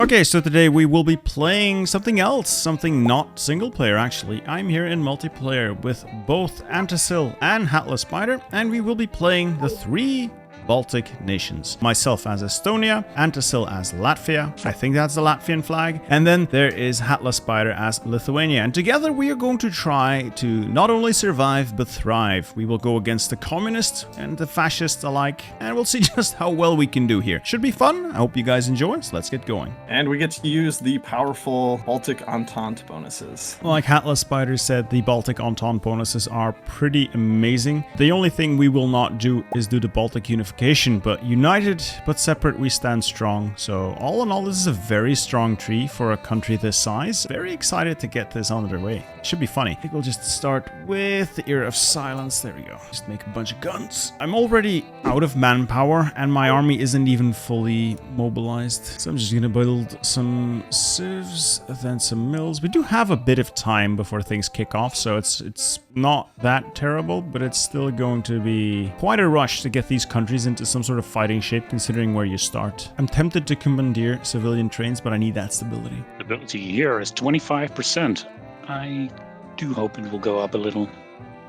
Okay, so today we will be playing something else, something not single player actually. I'm here in multiplayer with both Antisil and Hatless Spider, and we will be playing the three Baltic nations. Myself as Estonia, Antisil as Latvia, I think that's the Latvian flag, and then there is Hatless Spider as Lithuania. And together we are going to try to not only survive but thrive. We will go against the communists and the fascists alike, and we'll see just how well we can do here. Should be fun. I hope you guys enjoy, so let's get going. And we get to use the powerful Baltic Entente bonuses. Like Hatless Spider said, the Baltic Entente bonuses are pretty amazing. The only thing we will not do is do the Baltic unification, but united but separate we stand strong. So all in all, this is a very strong tree for a country this size. Very excited to get this underway. Should be funny. I think we'll just start with the Era of Silence. There we go. Just make a bunch of guns. I'm already out of manpower and my army isn't even fully mobilized. So I'm just gonna build some civs, then some mills. We do have a bit of time before things kick off, so it's not that terrible, but it's still going to be quite a rush to get these countries into some sort of fighting shape considering where you start. I'm tempted to commandeer civilian trains, but I need that stability. Stability here is 25%. I do hope it will go up a little.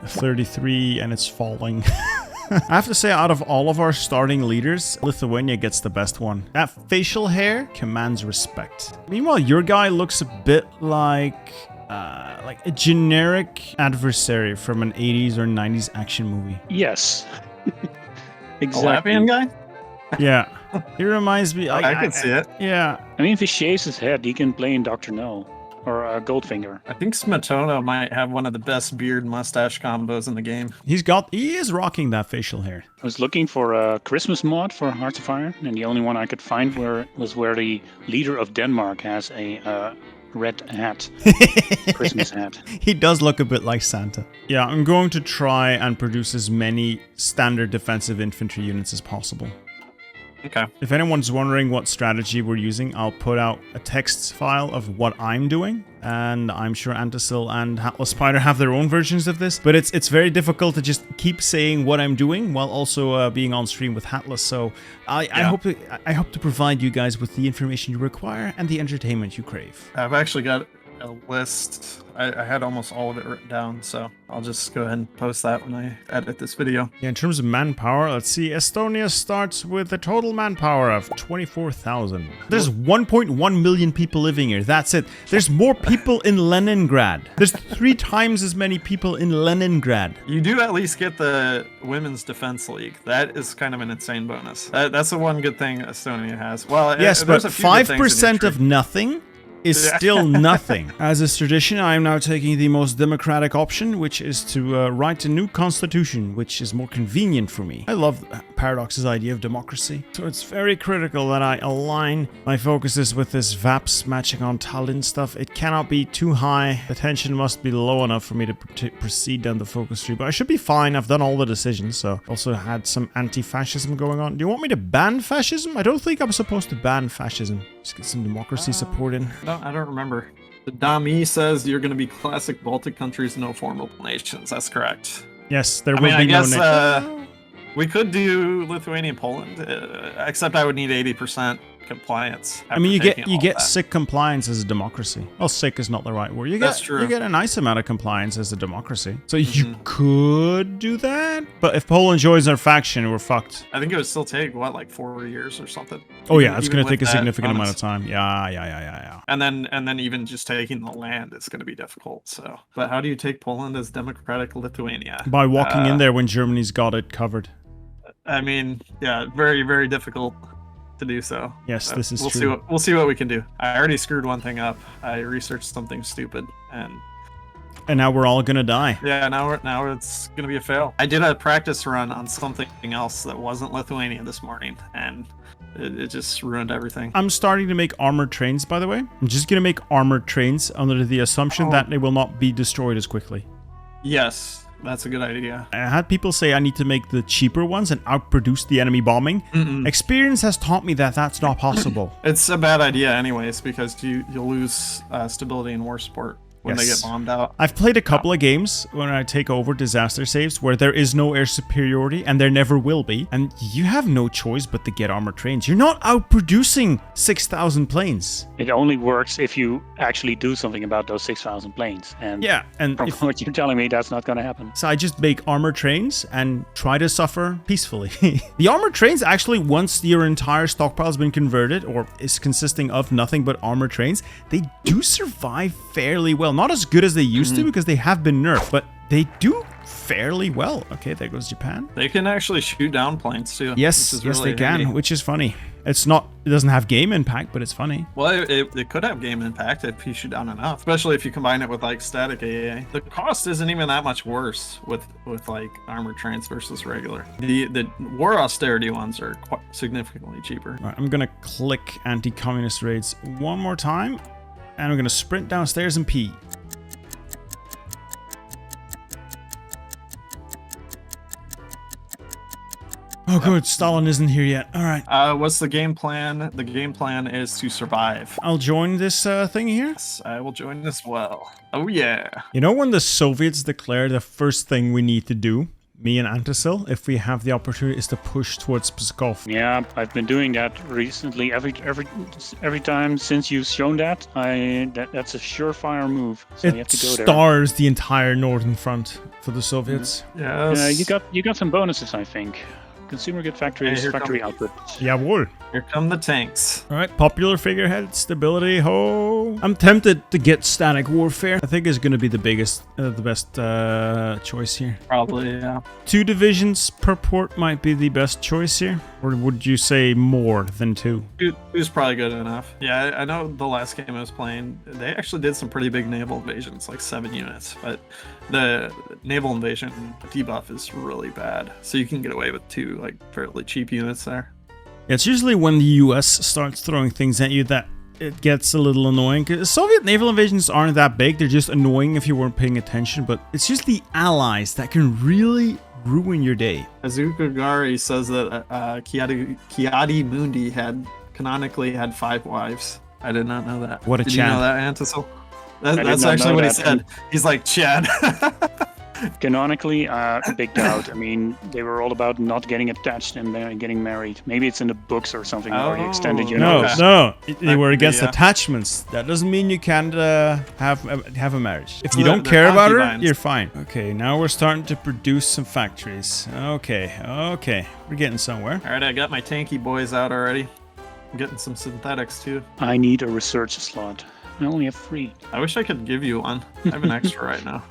33 and it's falling. I have to say, out of all of our starting leaders, Lithuania gets the best one. That facial hair commands respect. Meanwhile, your guy looks a bit like a generic adversary from an 80s or 90s action movie. Yes. Exactly. A Latvian guy? Yeah. He reminds me... I can see it. Yeah. I mean, if he shaves his head, he can play in Dr. No. Or Goldfinger. I think Smetona might have one of the best beard mustache combos in the game. He is rocking that facial hair. I was looking for a Christmas mod for Hearts of Iron, and the only one I could find was where the leader of Denmark has a red hat. Christmas hat. He does look a bit like Santa. Yeah, I'm going to try and produce as many standard defensive infantry units as possible. Okay. If anyone's wondering what strategy we're using, I'll put out a text file of what I'm doing, and I'm sure Antisil and Hatless Spider have their own versions of this, but it's very difficult to just keep saying what I'm doing while also being on stream with Hatless, so I hope to provide you guys with the information you require and the entertainment you crave. I've actually got a list. I had almost all of it written down, so I'll just go ahead and post that when I edit this video. Yeah, in terms of manpower, let's see. Estonia starts with a total manpower of 24,000. There's 1.1 million people living here. That's it. There's more people in Leningrad. There's 3 times as many people in Leningrad. You do at least get the Women's Defense League. That is kind of an insane bonus. That's the one good thing Estonia has. Well, yes, but 5% of nothing is still nothing. As is tradition, I am now taking the most democratic option, which is to write a new constitution, which is more convenient for me. I love Paradox's idea of democracy, so it's very critical that I align my focuses with this VAPS matching on Tallinn stuff. It cannot be too high. The tension must be low enough for me to proceed down the focus tree, but I should be fine. I've done all the decisions, so also had some anti-fascism going on. Do you want me to ban fascism? I don't think I'm supposed to ban fascism. Just get some democracy support in. I don't remember. The Dami says you're going to be classic Baltic countries, no formal nations. That's correct. Yes, there will be no nation. We could do Lithuania and Poland, except I would need 80% compliance. I mean, you get sick compliance as a democracy. Well, sick is not the right word. That's true. You get a nice amount of compliance as a democracy. So you could do that, but if Poland joins our faction, we're fucked. I think it would still take, what, like 4 years or something? Oh yeah, it's going to take a significant amount of time. Yeah. And then even just taking the land is going to be difficult. So, but how do you take Poland as democratic Lithuania? By walking in there when Germany's got it covered. I mean, yeah, very, very difficult to do so. Yes, this is true. We'll see what we can do. I already screwed one thing up. I researched something stupid, and now we're all gonna die. Yeah, now it's gonna be a fail. I did a practice run on something else that wasn't Lithuania this morning, and it just ruined everything. I'm starting to make armored trains, by the way. I'm just gonna make armored trains under the assumption that they will not be destroyed as quickly. Yes. That's a good idea. I had people say I need to make the cheaper ones and outproduce the enemy bombing. Experience has taught me that that's not possible. It's a bad idea anyways, because you'll lose stability and war support. when they Yes. get bombed out. I've played a couple of games when I take over disaster saves where there is no air superiority, and there never will be, and you have no choice but to get armored trains. You're not outproducing 6,000 planes. It only works if you actually do something about those 6,000 planes. And Yeah, and from if, what you're telling me, that's not going to happen. so I just make armored trains and try to suffer peacefully. The armored trains actually, once your entire stockpile has been converted, or is consisting of nothing but armored trains, they do survive fairly well. Not as good as they used to because they have been nerfed, but they do fairly well. Okay, there goes Japan. They can actually shoot down planes too. Yes, which is yes really they can, handy. which is funny. It doesn't have game impact, but it's funny. Well, it could have game impact if you shoot down enough, especially if you combine it with like static AA. The cost isn't even that much worse with like armored trains versus regular. The war austerity ones are quite significantly cheaper. All right, I'm gonna click anti-communist raids one more time, and I'm gonna sprint downstairs and pee. Oh, good. Stalin isn't here yet. All right. What's the game plan? The game plan is to survive. I'll join this thing here. Yes, I will join as well. Oh yeah. You know when the Soviets declare the first thing we need to do, me and Antisil, if we have the opportunity, is to push towards Pskov. Yeah, I've been doing that recently. Every time since you've shown that, that's a surefire move. So you have to go It there. stars the entire northern front for the Soviets. Yes. You got some bonuses, I think. Consumer good factories, here factory come- output. Jawohl. Here come the tanks. All right, popular figurehead, stability, ho. I'm tempted to get static warfare. I think it's going to be the best choice here. Probably, yeah. 2 divisions per port might be the best choice here. Or would you say more than 2? Two's probably good enough. Yeah, I know the last game I was playing, they actually did some pretty big naval invasions, like 7 units, but the naval invasion debuff is really bad. So you can get away with 2 like fairly cheap units there. It's usually when the US starts throwing things at you that it gets a little annoying. 'Cause Soviet naval invasions aren't that big, they're just annoying if you weren't paying attention, but it's just the allies that can really ruin your day. Azuka Gari says that Kiadi Mundi canonically had 5 wives. I did not know that. What a Did you know champ. that, Antisil? did That's not actually know what he that, said. He's like, Chad. Canonically, big doubt. I mean, they were all about not getting attached and getting married. Maybe it's in the books or something, or the extended Oh. universe. No, they were could be, against yeah. attachments. That doesn't mean you can't have a marriage. If So you don't they're care about her, concubines. you're fine. Okay, now we're starting to produce some factories. Okay, we're getting somewhere. All right, I got my tanky boys out already. I'm getting some synthetics too. I need a research slot. I only have 3. I wish I could give you one. I have an extra right now.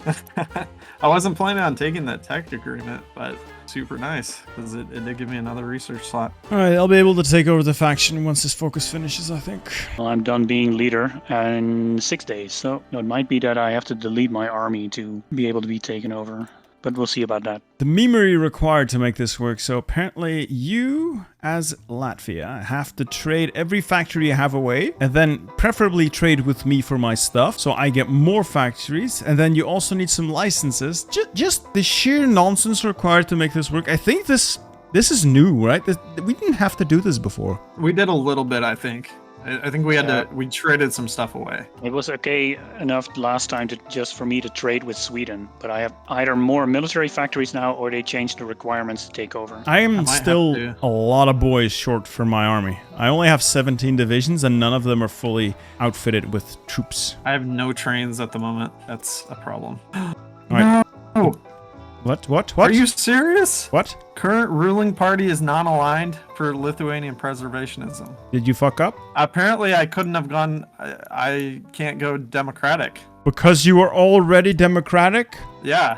I wasn't planning on taking that tech agreement, but super nice because it did give me another research slot. All right, I'll be able to take over the faction once this focus finishes, I think. Well, I'm done being leader in 6 days, so it might be that I have to delete my army to be able to be taken over. But we'll see about that. The memory required to make this work, so apparently you, as Latvia, have to trade every factory you have away, and then preferably trade with me for my stuff, so I get more factories, and then you also need some licenses. Just the sheer nonsense required to make this work. I think this is new, right? We didn't have to do this before. We did a little bit, I think. I think we traded some stuff away. It was okay enough last time for me to trade with Sweden, but I have either more military factories now or they changed the requirements to take over. I am might still have to. a lot of boys short for my army. I only have 17 divisions and none of them are fully outfitted with troops. I have no trains at the moment. That's a problem. Right. No! What? Are you serious? What? Current ruling party is non-aligned for Lithuanian preservationism. Did you fuck up? Apparently, I couldn't have gone. I can't go democratic. Because you were already democratic? Yeah.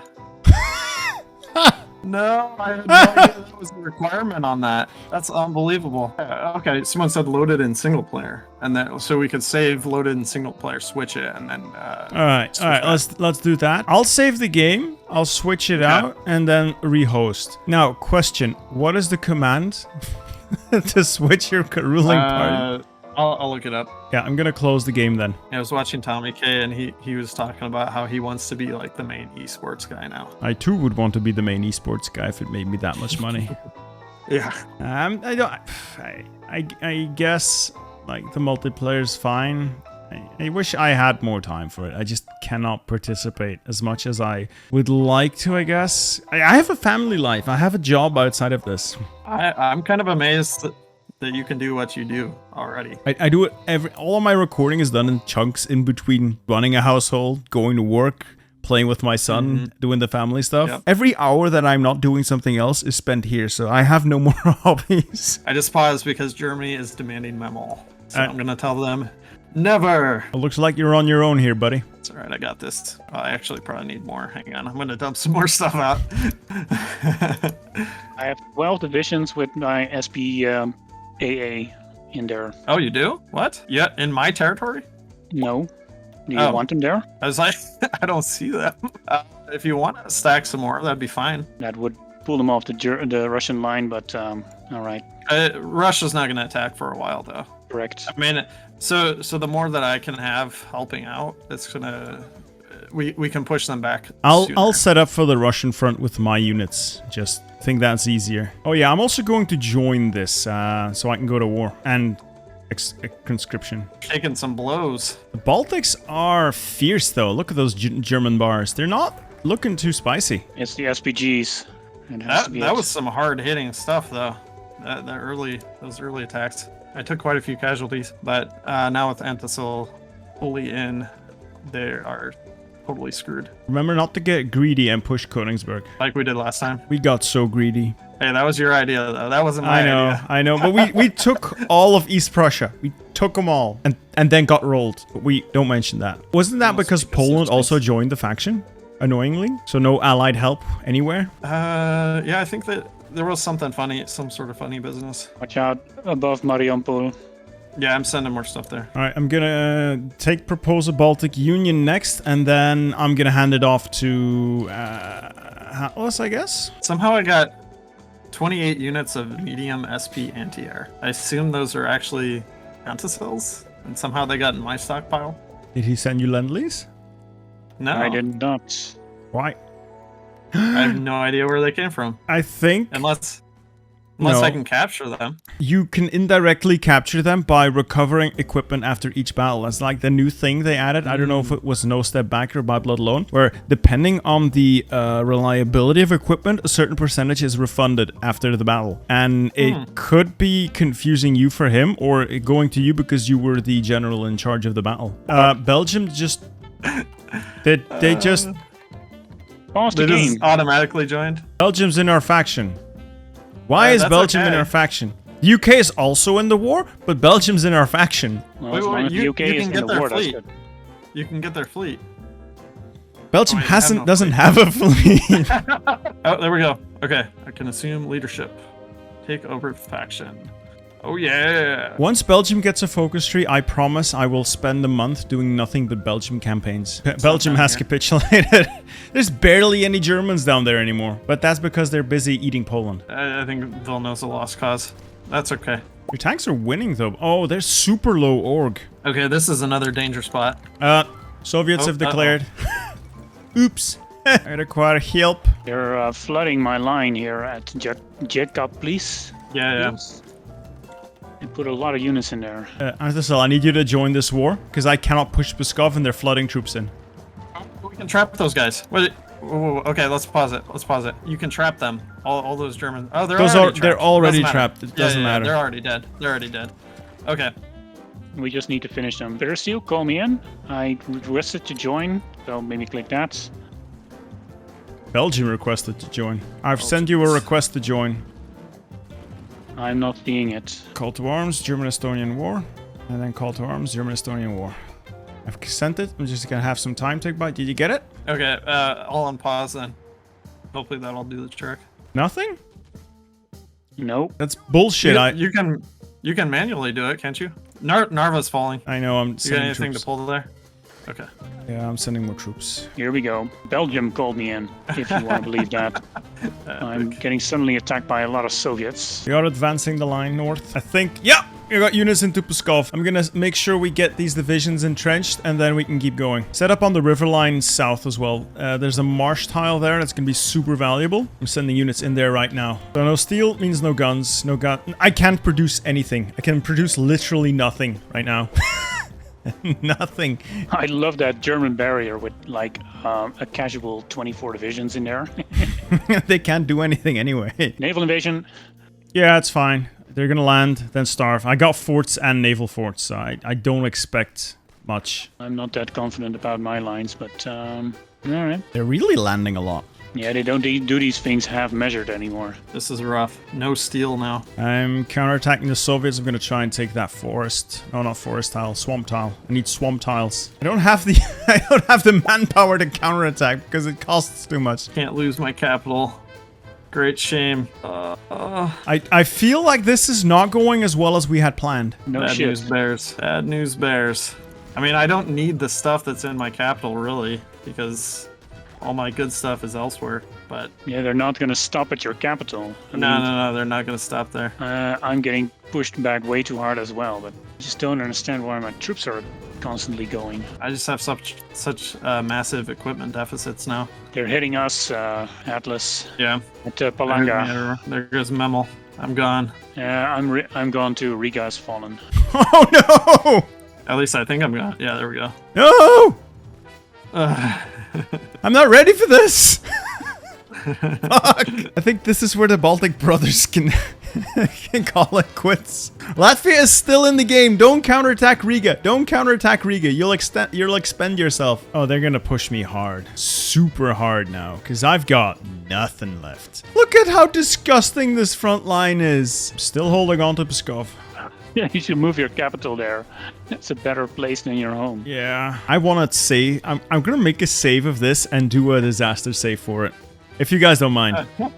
No, I had no idea that was a requirement on that. That's unbelievable. Okay, someone said loaded in single player, and then so we could save loaded in single player, switch it, and then. All right. Let's do that. I'll save the game. I'll switch it out and then rehost. Now, question: what is the command to switch your ruling party? I'll look it up. Yeah, I'm gonna close the game then. I was watching Tommy K, and he was talking about how he wants to be like the main esports guy now. I too would want to be the main esports guy if it made me that much money. Yeah. I guess like the multiplayer's fine. I wish I had more time for it. I just cannot participate as much as I would like to, I guess. I have a family life. I have a job outside of this. I'm kind of amazed that you can do what you do already. I do it all of my recording is done in chunks in between running a household, going to work, playing with my son, doing the family stuff. Yep. Every hour that I'm not doing something else is spent here, so I have no more hobbies. I just paused because Germany is demanding my mall. So I'm going to tell them, never. It looks like you're on your own here, buddy. It's all right, I got this. I actually probably need more. Hang on, I'm going to dump some more stuff out. I have 12 divisions with my SB AA in there. Oh, you do? What? Yeah, in my territory? No. Do you want them there? I was like, I don't see them. If you want to stack some more, that'd be fine. That would pull them off the Russian line, but all right. Russia's not going to attack for a while, though. Correct. I mean, so the more that I can have helping out, it's gonna we can push them back. I'll set up for the Russian front with my units. Just think that's easier. Oh yeah, I'm also going to join this so I can go to war and conscription. Taking some blows. The Baltics are fierce though. Look at those German bars. They're not looking too spicy. It's the SPGs. That was some hard hitting stuff though. Those early attacks. I took quite a few casualties, but now with Antisil fully in, they are totally screwed. Remember not to get greedy and push Königsberg. Like we did last time. We got so greedy. Hey, that was your idea, though. That wasn't my idea. I know. But we took all of East Prussia. We took them all and then got rolled. But we don't mention that. Wasn't that because Poland also joined the faction? Annoyingly? So no allied help anywhere? Yeah, I think that there was something funny, some sort of funny business. Watch out above Mariupol. Yeah, I'm sending more stuff there. All right, I'm gonna propose a Baltic Union next, and then I'm gonna hand it off to Atlas, I guess. Somehow I got 28 units of medium SP anti-air. I assume those are actually anti-cells, and somehow they got in my stockpile. Did he send you Lend-Lease? No, I did not. Why? I have no idea where they came from. I think... Unless No. I can capture them. You can indirectly capture them by recovering equipment after each battle. That's like the new thing they added. I don't know if it was No Step Back or By Blood Alone, where depending on the reliability of equipment, a certain percentage is refunded after the battle. And it could be confusing you for him, or going to you because you were the general in charge of the battle. Belgium just... They just... Pause the They game. just automatically joined. Belgium's in our faction. Why is that's Belgium in okay. our faction? The UK is also in the war, but Belgium's in our faction. Well, Wait, as long wait, as the you UK can is in get the their war, that's fleet. good. You can get their fleet. Belgium Oh, wait, they have no doesn't fleet. have a fleet. Oh, there we go. Okay, I can assume leadership. Take over faction. Oh yeah. Once Belgium gets a focus tree, I promise I will spend a month doing nothing but Belgium campaigns. Belgium has capitulated. There's barely any Germans down there anymore, but that's because they're busy eating Poland. I think Vilna's a lost cause. That's okay. Your tanks are winning though. Oh, they're super low org. Okay, this is another danger spot. Soviets Oh, have declared. Oops. I require help. They're flooding my line here at Jetkap, please. Yeah. They put a lot of units in there. Arthasel, I need you to join this war, because I cannot push Pskov and they're flooding troops in. We can trap those guys. Wait. Whoa, okay, let's pause it. You can trap them. All those Germans. Oh, they're already trapped. It doesn't matter. They're already dead. Okay. We just need to finish them. Bittersteel, call me in. I requested to join, so maybe click that. Belgium requested to join. I've sent you a request to join. I'm not seeing it. Call to arms, German-Estonian war. And then call to arms, German-Estonian war. I've sent it. I'm just gonna have some time tick by. Did you get it? Okay, all on pause then. Hopefully that'll do the trick. Nothing? Nope. That's bullshit. You can manually do it, can't you? Narva's falling. I know, I'm You got sending anything troops. to pull there? Okay. Yeah, I'm sending more troops. Here we go. Belgium called me in, if you want to believe that. I'm getting suddenly attacked by a lot of Soviets. We are advancing the line north. I think, yeah, we got units into Pskov. I'm gonna make sure we get these divisions entrenched and then we can keep going. Set up on the river line south as well. There's a marsh tile there that's gonna be super valuable. I'm sending units in there right now. So no steel means no guns, no gun. I can't produce anything. I can produce literally nothing right now. Nothing. I love that German barrier with like a casual 24 divisions in there. They can't do anything anyway. Naval invasion. Yeah, it's fine. They're gonna land, then starve. I got forts and naval forts, so I don't expect much. I'm not that confident about my lines, but all right. They're really landing a lot. Yeah, they don't do these things half measured anymore. This is rough. No steel now. I'm counterattacking the Soviets. I'm gonna try and take that forest. No, not forest tile. Swamp tile. I need swamp tiles. I don't have the I don't have the manpower to counterattack because it costs too much. Can't lose my capital. Great shame. I feel like this is not going as well as we had planned. No Bad shit. news bears. Bad news bears. I mean, I don't need the stuff that's in my capital, really, because all my good stuff is elsewhere. But Yeah, they're not gonna stop at your capital. no, they're not going to stop there. I'm getting pushed back way too hard as well, but I just don't understand why my troops are constantly going. I just have such massive equipment deficits now. They're hitting us, Atlas, Yeah. at Palanga. There goes Memel. I'm gone. I'm gone to Riga has fallen. Oh no! At least I think I'm gone. Yeah, there we go. No! Ugh. I'm not ready for this. Fuck. I think this is where the Baltic Brothers can call it quits. Latvia is still in the game. Don't counterattack Riga. Don't counterattack Riga. You'll expend yourself. Oh, they're gonna push me hard. Super hard now. Because I've got nothing left. Look at how disgusting this front line is. I'm still holding on to Pskov. Yeah, you should move your capital there. It's a better place than your home. Yeah. I want to save. I'm gonna make a save of this and do a disaster save for it. If you guys don't mind. Yeah,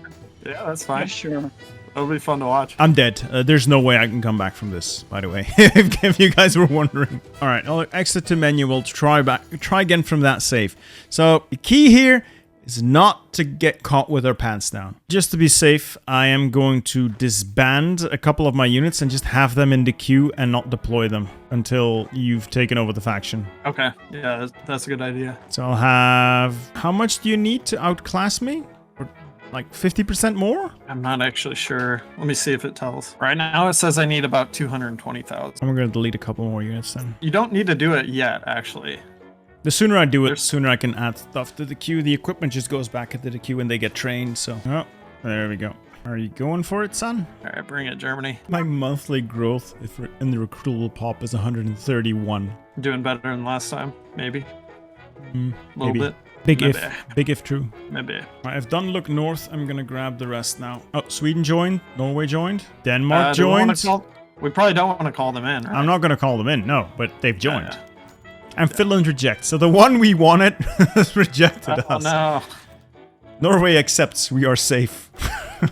that's Yeah, fine. sure. It'll be fun to watch. I'm dead. There's no way I can come back from this, by the way, if you guys were wondering. All right, I'll exit to menu. We'll try again from that save. So the key here is not to get caught with our pants down. Just to be safe, I am going to disband a couple of my units and just have them in the queue and not deploy them until you've taken over the faction. Okay. Yeah, that's a good idea. So I'll have... How much do you need to outclass me? Or like 50% more? I'm not actually sure. Let me see if it tells. Right now it says I need about 220,000. I'm going to delete a couple more units then. You don't need to do it yet, actually. The sooner I do it, the There's- sooner I can add stuff to the queue. The equipment just goes back into the queue and they get trained, so... Oh, there we go. Are you going for it, son? All right, bring it, Germany. My monthly growth in the recruitable pop is 131. Doing better than last time, maybe. A little maybe. bit. Big Maybe. Big if true. Maybe. Right, I've done look north. I'm gonna grab the rest now. Oh, Sweden joined. Norway joined. Denmark Do we wanna joined. we probably don't want to call them in, right? I'm not gonna call them in, no, but they've joined. Yeah. And Finland rejects. So the one we wanted has rejected Oh, us. no. Norway accepts. We are safe.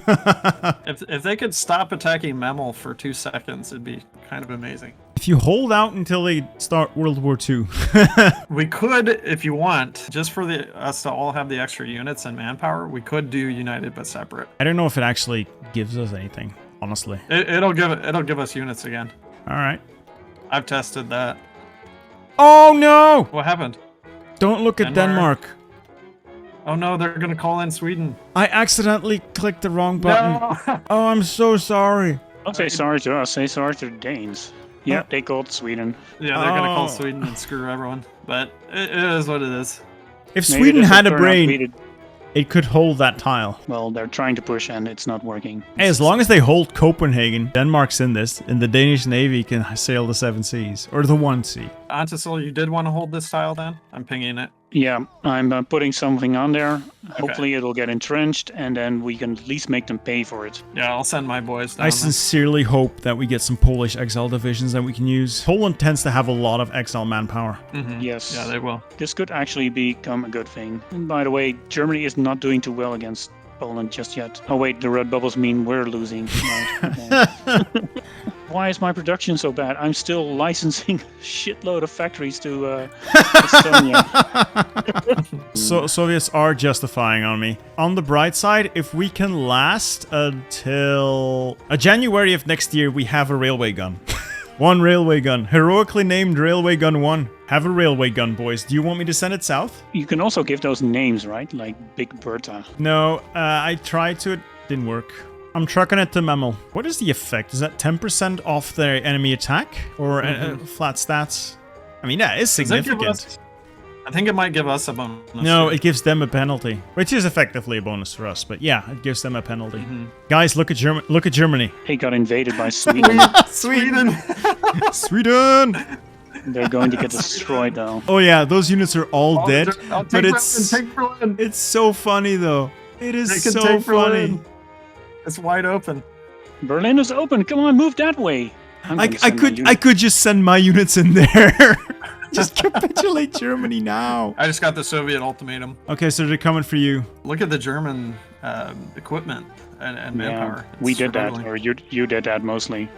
If they could stop attacking Memel for 2 seconds, it'd be kind of amazing. If you hold out until they start World War II. We could, if you want, just for us to all have the extra units and manpower, we could do united but separate. I don't know if it actually gives us anything, honestly. It'll give us units again. All right. I've tested that. Oh no! What happened? Don't look at Denmark. Denmark. Oh no, they're gonna call in Sweden. I accidentally clicked the wrong button. No. Oh, I'm so sorry. Don't say sorry to us, say sorry to the Danes. Yeah, they called Sweden. Yeah, they're gonna call Oh. Sweden and screw everyone. But it is what it is. If Maybe Sweden this will had a turn out brain, to be the- it could hold that tile. Well, they're trying to push and it's not working. Hey, as long as they hold Copenhagen, Denmark's in this, and the Danish Navy can sail the 7 seas. Or the 1 sea. Antisil, you did want to hold this tile then? I'm pinging it. Yeah, I'm putting something on there. Hopefully it'll get entrenched and then we can at least make them pay for it. Yeah, I'll send my boys down I there. sincerely hope that we get some Polish exile divisions that we can use. Poland tends to have a lot of exile manpower. Mhm. Yes. Yeah, they will. This could actually become a good thing. And by the way, Germany is not doing too well against Poland just yet. Oh wait, the red bubbles mean we're losing. Right, okay. Why is my production so bad? I'm still licensing a shitload of factories to Estonia. So Soviets are justifying on me. On the bright side, if we can last until January of next year, we have a railway gun. One railway gun. Heroically named Railway Gun 1. Have a railway gun, boys. Do you want me to send it south? You can also give those names, right? Like Big Bertha. No, I tried to. It didn't work. I'm trucking it to Memel. What is the effect? Is that 10% off their enemy attack? Or flat stats? I mean, that is Does that give significant. us- I think it might give us a bonus. No, too. it gives them a penalty, which is effectively a bonus for us. But yeah, it gives them a penalty. Mm-hmm. Guys, look at Germany. Look at Germany. They got invaded by Sweden. Sweden. Sweden. They're going to get destroyed now. Oh yeah, those units are all dead. I'll But take it's Berlin. it's so funny though. It They is can so take funny. Berlin. It's wide open. Berlin is open. Come on, move that way. I'm I gonna send my could unit. just send my units in there. Just capitulate Germany now. I just got the Soviet ultimatum. Okay, so they're coming for you. Look at the German equipment and manpower. Yeah, we It's did that, struggling. or you did that mostly.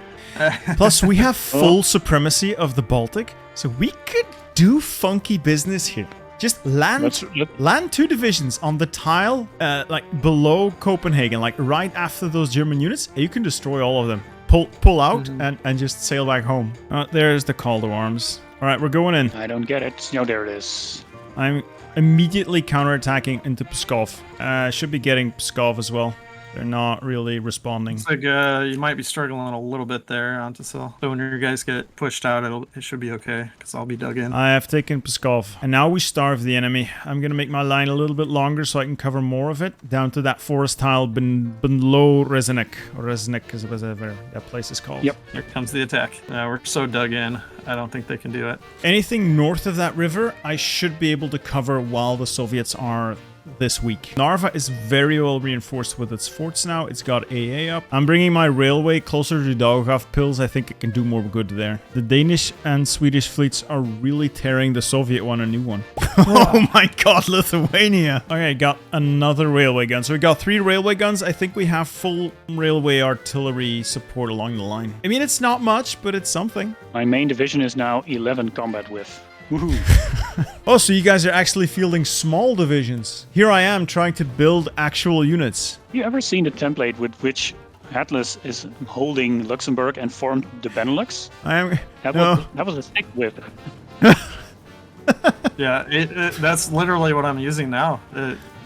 Plus, we have full supremacy of the Baltic, so we could do funky business here. Just land 2 divisions on the tile, like below Copenhagen, like right after those German units. You can destroy all of them. Pull out and just sail back home. There's the call to arms. All right, we're going in. I don't get it. No, there it is. I'm immediately counterattacking into Pskov. Should be getting Pskov as well. They're not really responding. Looks like you might be struggling a little bit there, Antisil. So when your guys get pushed out, it should be okay, because I'll be dug in. I have taken Pskov, and now we starve the enemy. I'm gonna make my line a little bit longer so I can cover more of it, down to that forest tile below Reznik, or Reznik is whatever that place is called. Yep. Here comes the attack. We're so dug in. I don't think they can do it. Anything north of that river, I should be able to cover while the Soviets are this week. Narva is very well reinforced with its forts now. It's got AA up. I'm bringing my railway closer to Daugava Pills. I think it can do more good there. The Danish and Swedish fleets are really tearing the Soviet one a new one. Oh my god, Lithuania. Okay, got another railway gun. So we got 3 railway guns. I think we have full railway artillery support along the line. I mean, it's not much, but it's something. My main division is now 11 combat width. Woohoo. Oh, so you guys are actually fielding small divisions. Here I am trying to build actual units. You ever seen the template with which Atlas is holding Luxembourg and formed the Benelux? That was a thick whip. Yeah, that's literally what I'm using now.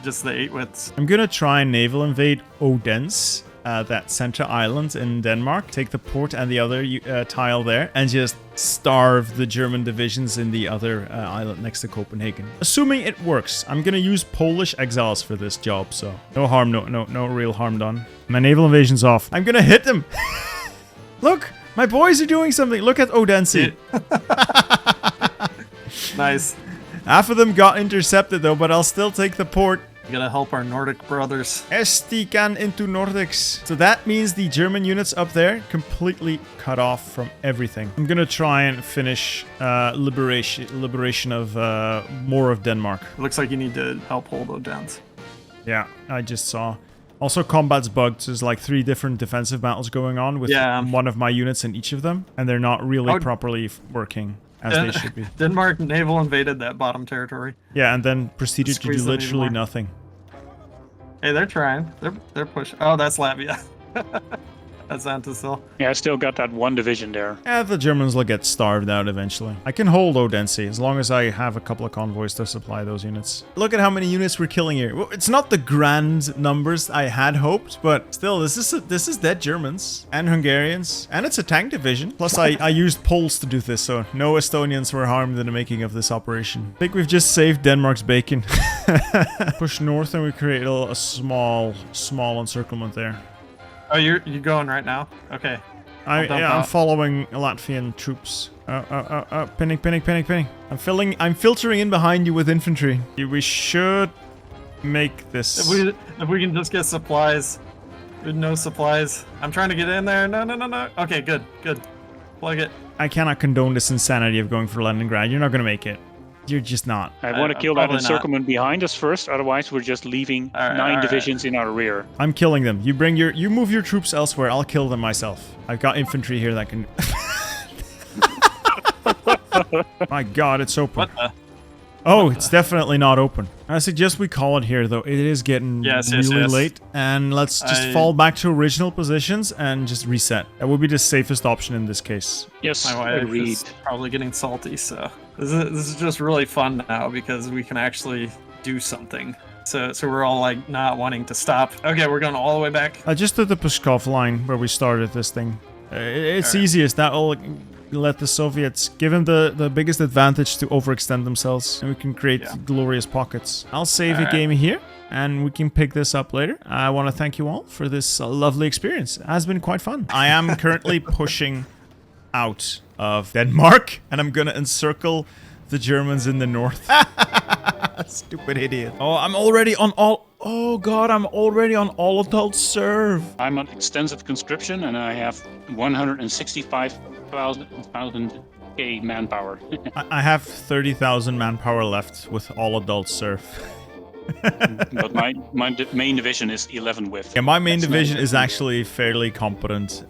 Just the 8 widths. I'm gonna try and naval invade Odense, that center island in Denmark. Take the port and the other tile there, and just starve the German divisions in the other island next to Copenhagen. Assuming it works. I'm gonna use Polish exiles for this job, so no harm, no real harm done. My naval invasion's off. I'm gonna hit them. Look, my boys are doing something. Look at Odense. Nice. Half of them got intercepted though, but I'll still take the port. We gotta help our Nordic brothers. Estikan into Nordics. So that means the German units up there completely cut off from everything. I'm gonna try and finish liberation of more of Denmark. It looks like you need to help hold Odense. Yeah, I just saw. Also, combat's bugged. There's like 3 different defensive battles going on with one of my units in each of them, and they're not really properly working as they should be. Denmark naval invaded that bottom territory. Yeah, and then proceeded to do Squeeze them even literally more. nothing. Hey, they're trying. They're pushing. Oh, that's Latvia. That's Antisil. Yeah, I still got that 1 division there. Yeah, the Germans will get starved out eventually. I can hold Odense as long as I have a couple of convoys to supply those units. Look at how many units we're killing here. Well, it's not the grand numbers I had hoped, but still, this is dead Germans and Hungarians, and it's a tank division. Plus, I used Poles to do this, so no Estonians were harmed in the making of this operation. I think we've just saved Denmark's bacon. Push north, and we create a small encirclement there. Oh, you're going right now? Okay. I'm following Latvian troops. Pinning. I'm filtering in behind you with infantry. We should make this. If we can just get supplies. With no supplies. I'm trying to get in there. No. Okay, good. Plug it. I cannot condone this insanity of going for Leningrad. You're not gonna make it. You're just not. I want to kill that probably encirclement behind us first, otherwise we're just leaving All right, 9 divisions in our rear. I'm killing them. You move your troops elsewhere. I'll kill them myself. I've got infantry here that can. My God, it's open. What the? Oh, it's definitely not open. I suggest we call it here, though. It is getting really late. And let's just fall back to original positions and just reset. That would be the safest option in this case. Yes, My wife agreed. is probably getting salty, so this is just really fun now because we can actually do something. So we're all like not wanting to stop. Okay, we're going all the way back. Just at the Pskov line where we started this thing. It's easiest. That'll let the Soviets give them the biggest advantage to overextend themselves, and we can create glorious pockets. I'll save a game here, and we can pick this up later. I want to thank you all for this lovely experience. It has been quite fun. I am currently pushing out of Denmark, and I'm gonna encircle the Germans in the north. Stupid idiot. Oh, I'm already on all... Oh god, I'm already on all adult serve. I'm on extensive conscription, and I have 165,000 manpower. I have 30,000 manpower left with all adult serve. But my main division is 11 with. Yeah, my main division is actually fairly competent.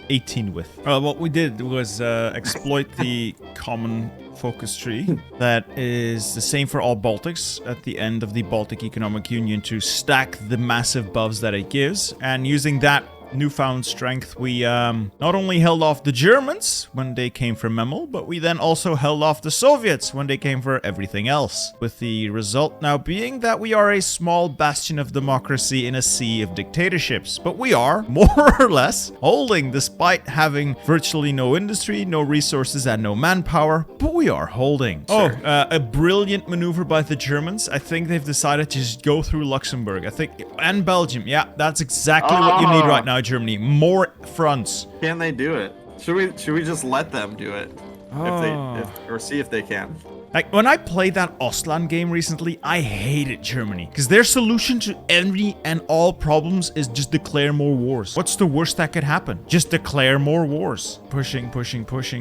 18 with. Well, what we did was exploit the common focus tree that is the same for all Baltics at the end of the Baltic Economic Union to stack the massive buffs that it gives, and using that newfound strength, we not only held off the Germans when they came for Memel, but we then also held off the Soviets when they came for everything else. With the result now being that we are a small bastion of democracy in a sea of dictatorships. But we are, more or less, holding despite having virtually no industry, no resources, and no manpower. But we are holding. Sure. A brilliant maneuver by the Germans. I think they've decided to just go through Luxembourg. And Belgium. Yeah, that's exactly what you need right now. Germany, more fronts. Can they do it? Should we just let them do it? Or see if they can. Like, when I played that Ostland game recently, I hated Germany. Because their solution to any and all problems is just declare more wars. What's the worst that could happen? Just declare more wars. Pushing,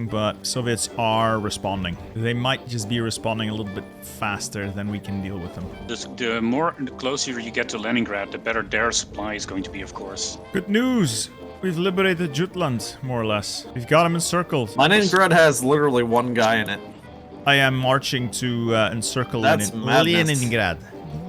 but Soviets are responding. They might just be responding a little bit faster than we can deal with them. The closer you get to Leningrad, the better their supply is going to be, of course. Good news! We've liberated Jutland, more or less. We've got them encircled. Leningrad has literally one guy in it. I am marching to encircle Leningrad.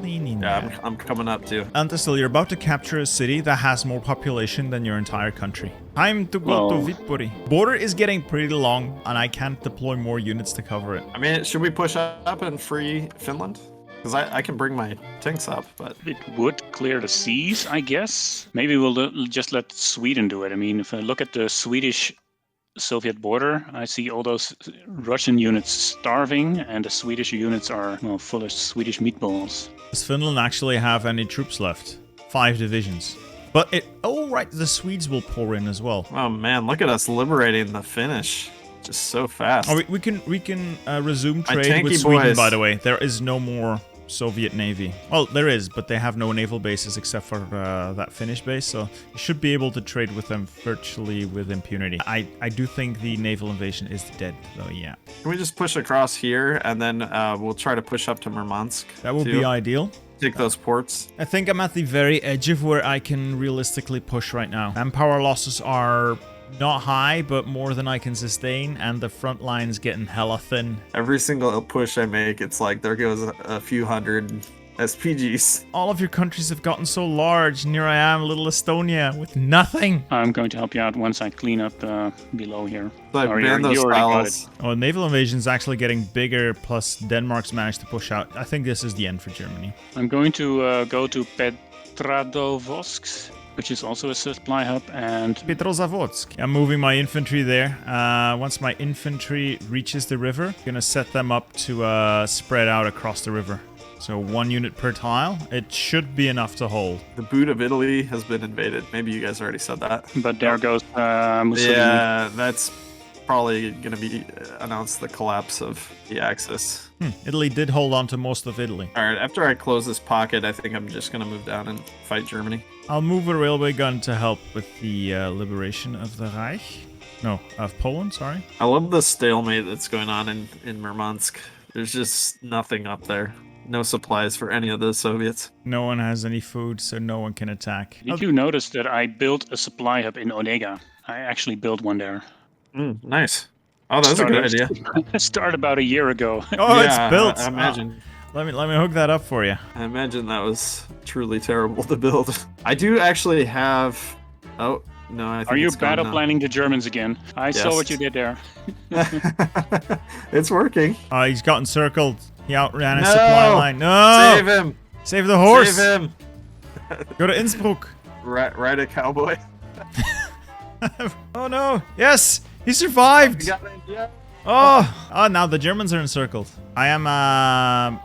Yeah, I'm coming up too. Antasil, you're about to capture a city that has more population than your entire country. Time to go to Viipuri. Border is getting pretty long, and I can't deploy more units to cover it. I mean, should we push up and free Finland? Because I can bring my tanks up, but... It would clear the seas, I guess. Maybe we'll just let Sweden do it. I mean, if I look at the Swedish-Soviet border, I see all those Russian units starving, and the Swedish units are, well, full of Swedish meatballs. Does Finland actually have any troops left? 5 divisions. But oh right, the Swedes will pour in as well. Oh man, look at us liberating the Finnish. Just so fast. Oh, we can resume trade with Sweden, by the way. There is no more Soviet Navy. Well, there is, but they have no naval bases except for that Finnish base, so you should be able to trade with them virtually with impunity. I do think the naval invasion is dead, though, yeah. Can we just push across here, and then we'll try to push up to Murmansk? That would be ideal. Take those ports. I think I'm at the very edge of where I can realistically push right now. Manpower losses are not high, but more than I can sustain, and the front line's getting hella thin. Every single push I make, it's like there goes a few hundred SPGs. All of your countries have gotten so large, and here I am, little Estonia, with nothing. I'm going to help you out once I clean up below here. So ban those tiles. Oh, naval invasion's actually getting bigger, plus Denmark's managed to push out. I think this is the end for Germany. I'm going to go to Petradovosk, which is also a supply hub, and Petrozavodsk. I'm moving my infantry there. Once my infantry reaches the river, I'm gonna set them up to spread out across the river. So 1 unit per tile. It should be enough to hold. The boot of Italy has been invaded. Maybe you guys already said that. But there goes Mussolini. Yeah, that's probably gonna be announced the collapse of the Axis. Italy did hold on to most of Italy. Alright, after I close this pocket, I think I'm just gonna move down and fight Germany. I'll move a railway gun to help with the liberation of the Reich. No, of Poland, sorry. I love the stalemate that's going on in Murmansk. There's just nothing up there. No supplies for any of the Soviets. No one has any food, so no one can attack. Did you notice that I built a supply hub in Onega? I actually built one there. Nice. Oh, that was a good idea. It started about a year ago. Oh, yeah, it's built. I imagine. Let me hook that up for you. I imagine that was truly terrible to build. I do actually have... Oh, no, I think Are you it's gone battle now. planning the Germans again? I saw what you did there. It's working. He's got encircled. He outran his supply line. No! Save him! Save the horse! Save him! Go to Innsbruck. Ride a cowboy. Oh no! Yes! He survived! You got it, yeah. Oh, now the Germans are encircled. I am on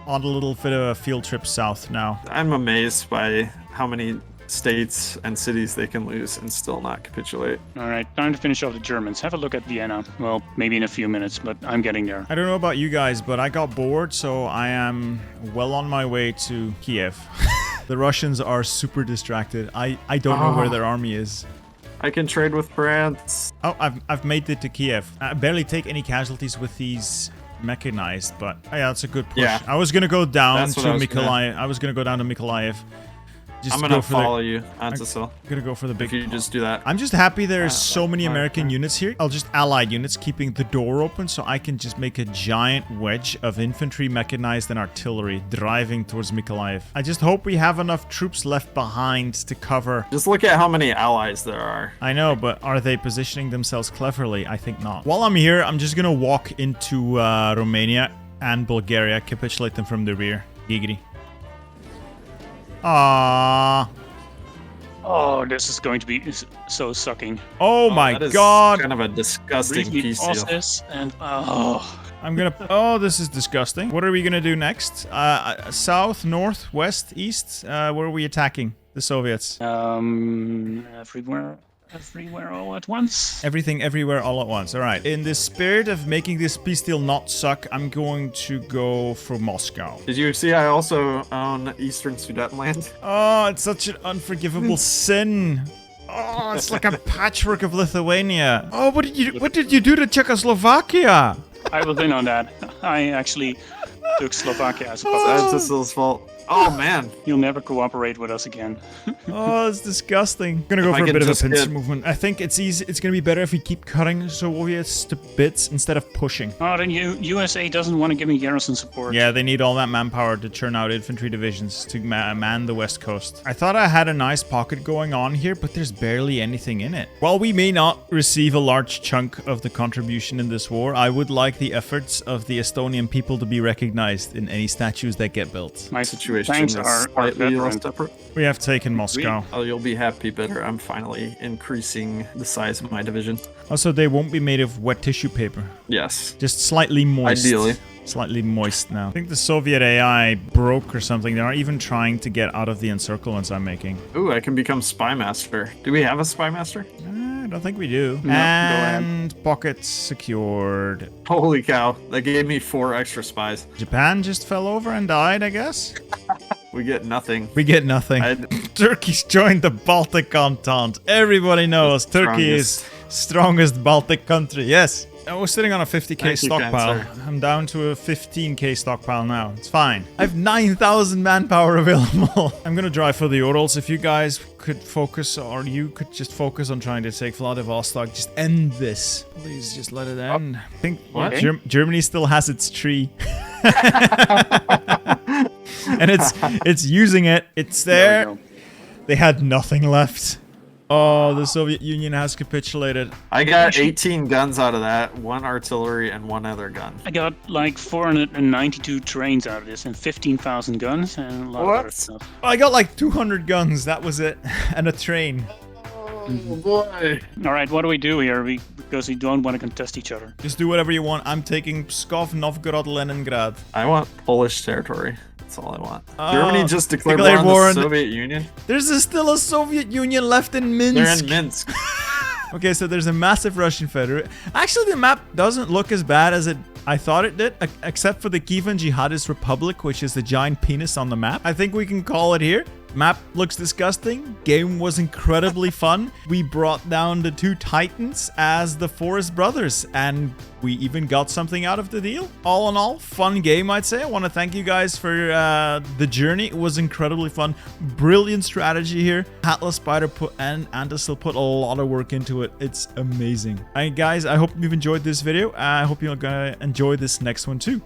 a little bit of a field trip south now. I'm amazed by how many states and cities they can lose and still not capitulate. All right, time to finish off the Germans. Have a look at Vienna. Well, maybe in a few minutes, but I'm getting there. I don't know about you guys, but I got bored, so I am well on my way to Kiev. The Russians are super distracted. I don't know where their army is. I can trade with France. Oh, I've made it to Kiev. I barely take any casualties with these mechanized, but yeah, that's a good push. Yeah. I was gonna go down That's to what I was Mykolaiv. I was gonna go down to Mykolaiv. Just I'm to gonna go for follow you, Antisil. Gonna go for the big. If you just do that. I'm just happy there's so many fine, American fine. units here. I'll just allied units keeping the door open so I can just make a giant wedge of infantry, mechanized, and artillery driving towards Mykolaiv. I just hope we have enough troops left behind to cover. Just look at how many allies there are. I know, but are they positioning themselves cleverly? I think not. While I'm here, I'm just gonna walk into Romania and Bulgaria, capitulate them from the rear. Giggity. Aww. Oh, this is going to be so sucking. Oh my that is god. kind of a disgusting Briefly piece pause deal. this and oh. I'm gonna. Oh, this is disgusting. What are we gonna do next? South, north, west, east? Where are we attacking? The Soviets. Everywhere all at once. Everything, everywhere, all at once. All right. In the spirit of making this peace deal not suck, I'm going to go for Moscow. Did you see I also own Eastern Sudetenland? Oh, it's such an unforgivable sin. Oh, it's like a patchwork of Lithuania. Oh, what did you do to Czechoslovakia? I was in on that. I actually took Slovakia as a That's puppet. Antisil's fault. Oh man. You'll never cooperate with us again. Oh, it's disgusting. Gonna go If I for a can bit of a just pincer get- movement. I think it's easy. It's gonna be better if we keep cutting Soviets to bits instead of pushing. Oh, then USA doesn't want to give me garrison support. Yeah, they need all that manpower to churn out infantry divisions to man the west coast. I thought I had a nice pocket going on here, but there's barely anything in it. While we may not receive a large chunk of the contribution in this war, I would like the efforts of the Estonian people to be recognized in any statues that get built. My Situation tanks is are slightly less veteran. separate. We have taken Moscow. Oh, you'll be happy, Bitter. I'm finally increasing the size of my division. Also, they won't be made of wet tissue paper. Yes. Just slightly moist. Ideally. Slightly moist now. I think the Soviet AI broke or something. They're not even trying to get out of the encirclements I'm making. Ooh, I can become Spy Master. Do we have a Spy Master? I don't think we do. No, go ahead. And pockets secured. Holy cow. That gave me 4 extra spies. Japan just fell over and died, I guess. We get nothing. We get nothing. Turkey's joined the Baltic Entente. Everybody knows Turkey is strongest Baltic country. Yes. I was sitting on a 50k Thank you, stockpile. Cancer. I'm down to a 15k stockpile now. It's fine. I have 9,000 manpower available. I'm gonna drive for the Urals. If you guys could focus, or you could just focus on trying to take Vladivostok, just end this. Please, just let it end. I think What? Germany still has its tree. And it's using it. It's There there. we go. They had nothing left. Oh, the Soviet Union has capitulated. I got 18 guns out of that, 1 artillery and 1 other gun. I got like 492 trains out of this and 15,000 guns and a lot of other What? stuff. I got like 200 guns. That was it, and a train. Oh boy. All right, what do we do here? Because we don't want to contest each other. Just do whatever you want. I'm taking Pskov, Novgorod, Leningrad. I want Polish territory. That's all I want. Oh, Germany just declared declared war war on on the the- Soviet Union. There's still a Soviet Union left in Minsk. They're in Minsk. Okay, so there's a massive Russian Federation. Actually, the map doesn't look as bad as I thought it did, except for the Kievan Jihadist Republic, which is the giant penis on the map. I think we can call it here. Map looks disgusting. Game was incredibly fun. We brought down the 2 titans as the Forest Brothers, and we even got something out of the deal. All in all, fun game, I'd say. I want to thank you guys for the journey. It was incredibly fun. Brilliant strategy here. Atlas Spider and Antisil put a lot of work into it. It's amazing. All right, guys, I hope you've enjoyed this video. I hope you're gonna enjoy this next one too.